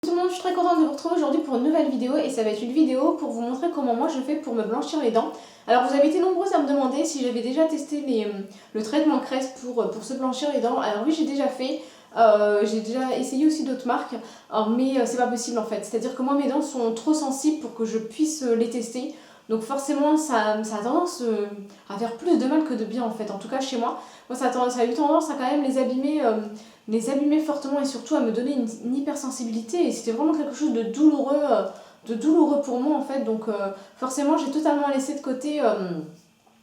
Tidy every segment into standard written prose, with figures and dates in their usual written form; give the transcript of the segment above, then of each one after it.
Tout le monde, je suis très contente de vous retrouver aujourd'hui pour une nouvelle vidéo et ça va être une vidéo pour vous montrer comment moi je fais pour me blanchir les dents. Alors vous avez été nombreuses à me demander si j'avais déjà testé le traitement Crest pour se blanchir les dents. Alors oui, j'ai déjà fait, j'ai déjà essayé aussi d'autres marques, mais c'est pas possible en fait. C'est-à-dire que moi mes dents sont trop sensibles pour que je puisse les tester. Donc forcément ça a tendance à faire plus de mal que de bien en fait, en tout cas chez moi. Moi ça a eu tendance à quand même les abîmer fortement et surtout à me donner une hypersensibilité et c'était vraiment quelque chose de douloureux pour moi en fait. Donc forcément j'ai totalement laissé de côté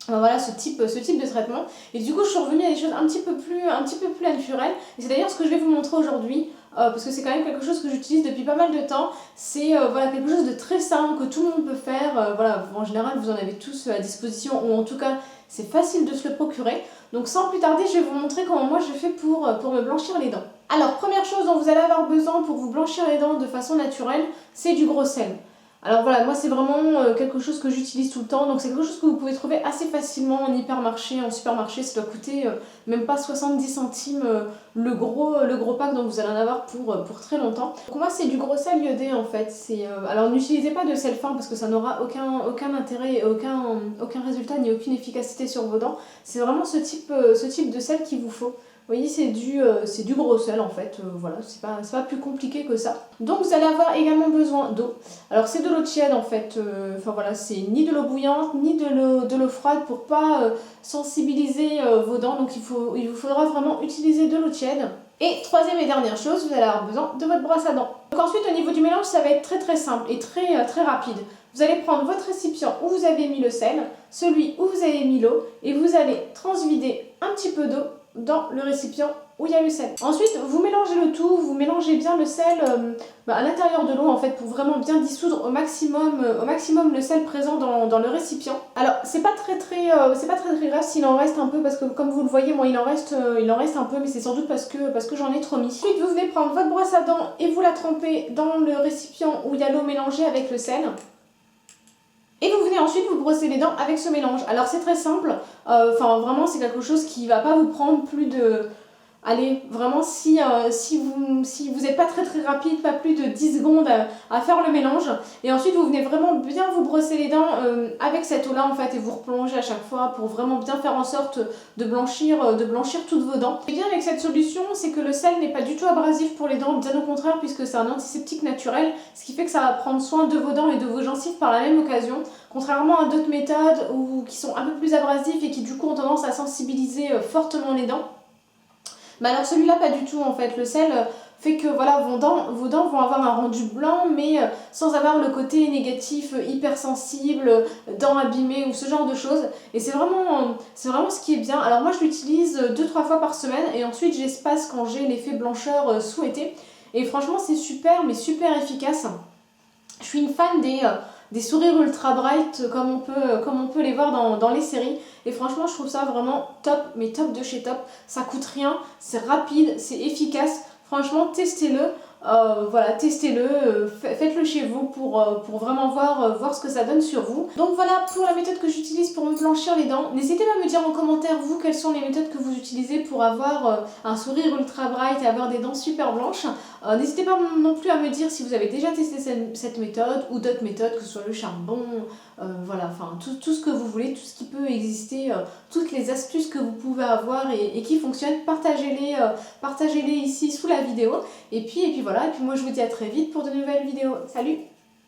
voilà, ce type de traitement. Et du coup je suis revenue à des choses un petit peu plus naturelles. Et c'est d'ailleurs ce que je vais vous montrer aujourd'hui. Parce que c'est quand même quelque chose que j'utilise depuis pas mal de temps. C'est voilà, quelque chose de très simple que tout le monde peut faire. Voilà, en général vous en avez tous à disposition ou en tout cas c'est facile de se le procurer. Donc sans plus tarder, je vais vous montrer comment moi je fais pour me blanchir les dents. Alors première chose dont vous allez avoir besoin pour vous blanchir les dents de façon naturelle, c'est du gros sel. Alors voilà, moi c'est vraiment quelque chose que j'utilise tout le temps, donc c'est quelque chose que vous pouvez trouver assez facilement en hypermarché, en supermarché, ça doit coûter même pas 70 centimes le gros pack, donc vous allez en avoir pour très longtemps. Donc moi c'est du gros sel iodé en fait, alors n'utilisez pas de sel fin parce que ça n'aura aucun intérêt, aucun résultat ni aucune efficacité sur vos dents, c'est vraiment ce type de sel qu'il vous faut. Vous voyez, c'est du gros sel en fait, voilà, c'est pas plus compliqué que ça. Donc vous allez avoir également besoin d'eau. Alors c'est de l'eau tiède en fait, enfin voilà, c'est ni de l'eau bouillante ni de l'eau froide pour pas sensibiliser vos dents. Donc il vous faudra vraiment utiliser de l'eau tiède. Et troisième et dernière chose, vous allez avoir besoin de votre brosse à dents. Donc ensuite au niveau du mélange, ça va être très simple et très rapide. Vous allez prendre votre récipient où vous avez mis le sel, celui où vous avez mis l'eau, et vous allez transvider un petit peu d'eau dans le récipient où il y a le sel. Ensuite, vous mélangez le tout, vous mélangez bien le sel à l'intérieur de l'eau en fait pour vraiment bien dissoudre au maximum le sel présent dans le récipient. Alors, c'est pas très grave s'il en reste un peu parce que comme vous le voyez, moi il en reste un peu, mais c'est sans doute parce que j'en ai trop mis. Ensuite, vous venez prendre votre brosse à dents et vous la trempez dans le récipient où il y a l'eau mélangée avec le sel. Et vous venez ensuite vous brosser les dents avec ce mélange. Alors c'est très simple, enfin vraiment c'est quelque chose qui va pas vous prendre plus de... Allez, vraiment si vous n'êtes pas très rapide, pas plus de 10 secondes à faire le mélange. Et ensuite vous venez vraiment bien vous brosser les dents avec cette eau là en fait et vous replongez à chaque fois pour vraiment bien faire en sorte de blanchir toutes vos dents. Et bien avec cette solution, c'est que le sel n'est pas du tout abrasif pour les dents, bien au contraire puisque c'est un antiseptique naturel, ce qui fait que ça va prendre soin de vos dents et de vos gencives par la même occasion. Contrairement à d'autres méthodes qui sont un peu plus abrasifs et qui du coup ont tendance à sensibiliser fortement les dents. Mais alors celui-là pas du tout en fait, le sel fait que voilà, vos dents vont avoir un rendu blanc mais sans avoir le côté négatif, hypersensible, dents abîmées ou ce genre de choses. Et c'est vraiment ce qui est bien. Alors moi je l'utilise 2-3 fois par semaine et ensuite j'espace quand j'ai l'effet blancheur souhaité. Et franchement c'est super mais super efficace. Je suis une fan des sourires ultra bright comme on peut les voir dans les séries. Et franchement, je trouve ça vraiment top, mais top de chez top. Ça coûte rien, c'est rapide, c'est efficace. Franchement, testez-le. Voilà, testez-le, faites-le chez vous pour vraiment voir ce que ça donne sur vous. Donc voilà pour la méthode que j'utilise pour me blanchir les dents. N'hésitez pas à me dire en commentaire, vous, quelles sont les méthodes que vous utilisez pour avoir un sourire ultra bright et avoir des dents super blanches. N'hésitez pas non plus à me dire si vous avez déjà testé cette méthode ou d'autres méthodes, que ce soit le charbon, voilà, enfin tout ce que vous voulez, tout ce qui peut exister, toutes les astuces que vous pouvez avoir et qui fonctionnent, partagez-les ici sous la vidéo. Et puis voilà, et puis moi je vous dis à très vite pour de nouvelles vidéos. Salut!